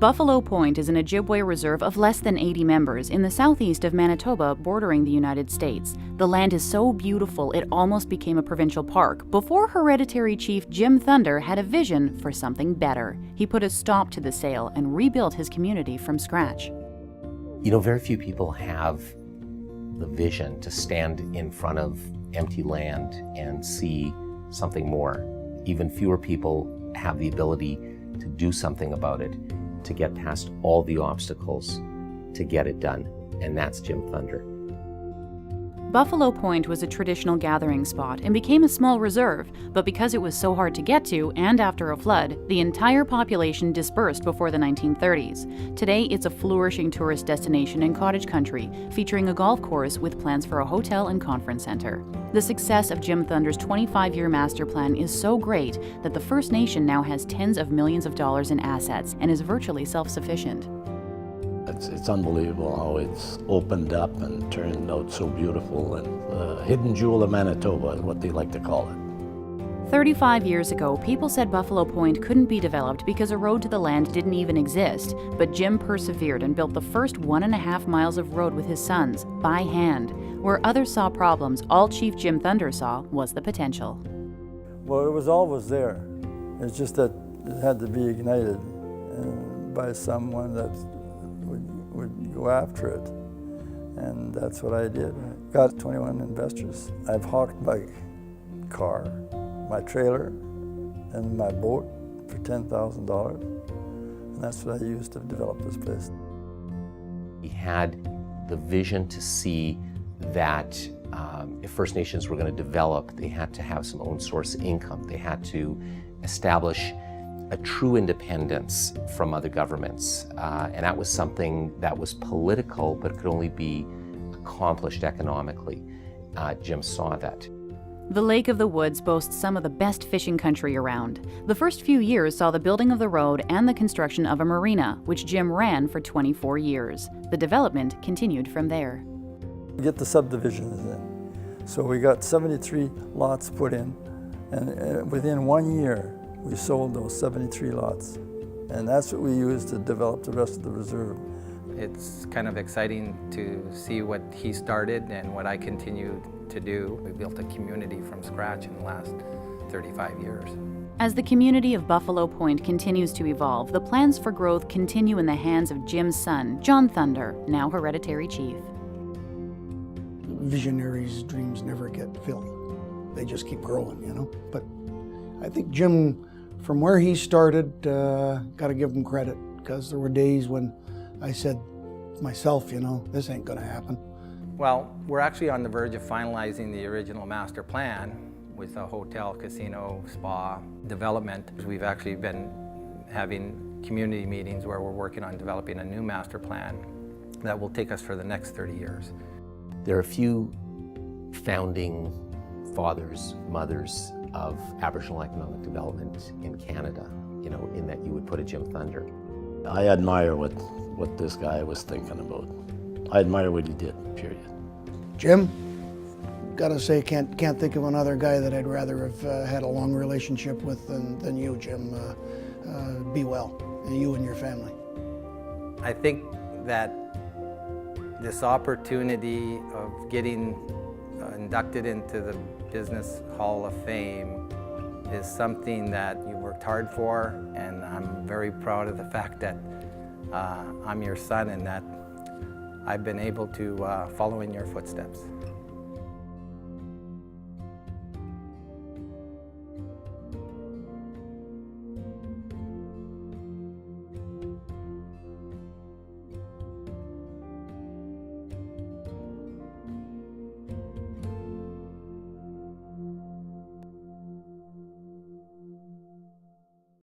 Buffalo Point is an Ojibwe reserve of less than 80 members in the southeast of Manitoba, bordering the United States. The land is so beautiful it almost became a provincial park before hereditary chief Jim Thunder had a vision for something better. He put a stop to the sale and rebuilt his community from scratch. You know, very few people have the vision to stand in front of empty land and see something more. Even fewer people have the ability to do something about it, to get past all the obstacles, to get it done. And that's Jim Thunder. Buffalo Point was a traditional gathering spot and became a small reserve, but because it was so hard to get to and after a flood, the entire population dispersed before the 1930s. Today, it's a flourishing tourist destination in cottage country, featuring a golf course with plans for a hotel and conference center. The success of Jim Thunder's 25-year master plan is so great that the First Nation now has tens of millions of dollars in assets and is virtually self-sufficient. It's unbelievable how it's opened up and turned out so beautiful, and hidden jewel of Manitoba is what they like to call it. 35 years ago, people said Buffalo Point couldn't be developed because a road to the land didn't even exist, but Jim persevered and built the first 1.5 miles of road with his sons, by hand. Where others saw problems, all Chief Jim Thunder saw was the potential. Well, it was always there. It's just that it had to be ignited by someone that would go after it, and that's what I did. I got 21 investors. I've hawked my car, my trailer, and my boat for $10,000, and that's what I used to develop this place. He had the vision to see that if First Nations were going to develop, they had to have some own source income. They had to establish a true independence from other governments. And that was something that was political, but it could only be accomplished economically. Jim saw that. The Lake of the Woods boasts some of the best fishing country around. The first few years saw the building of the road and the construction of a marina, which Jim ran for 24 years. The development continued from there. Get the subdivisions in. So we got 73 lots put in, and within 1 year, we sold those 73 lots, and that's what we used to develop the rest of the reserve. It's kind of exciting to see what he started and what I continued to do. We built a community from scratch in the last 35 years. As the community of Buffalo Point continues to evolve, the plans for growth continue in the hands of Jim's son, John Thunder, now hereditary chief. Visionaries' dreams never get filled. They just keep growing, you know? But I think Jim, from where he started, got to give him credit, because there were days when I said myself, you know, this ain't gonna happen. Well, we're actually on the verge of finalizing the original master plan with a hotel, casino, spa development. We've actually been having community meetings where we're working on developing a new master plan that will take us for the next 30 years. There are a few founding fathers, mothers of Aboriginal economic development in Canada, you know, in that you would put a Jim Thunder. I admire what this guy was thinking about. I admire what he did, period. Jim, gotta say, can't think of another guy that I'd rather have had a long relationship with than you, Jim. Be well, you and your family. I think that this opportunity of getting inducted into the Business Hall of Fame is something that you worked hard for, and I'm very proud of the fact that I'm your son and that I've been able to follow in your footsteps.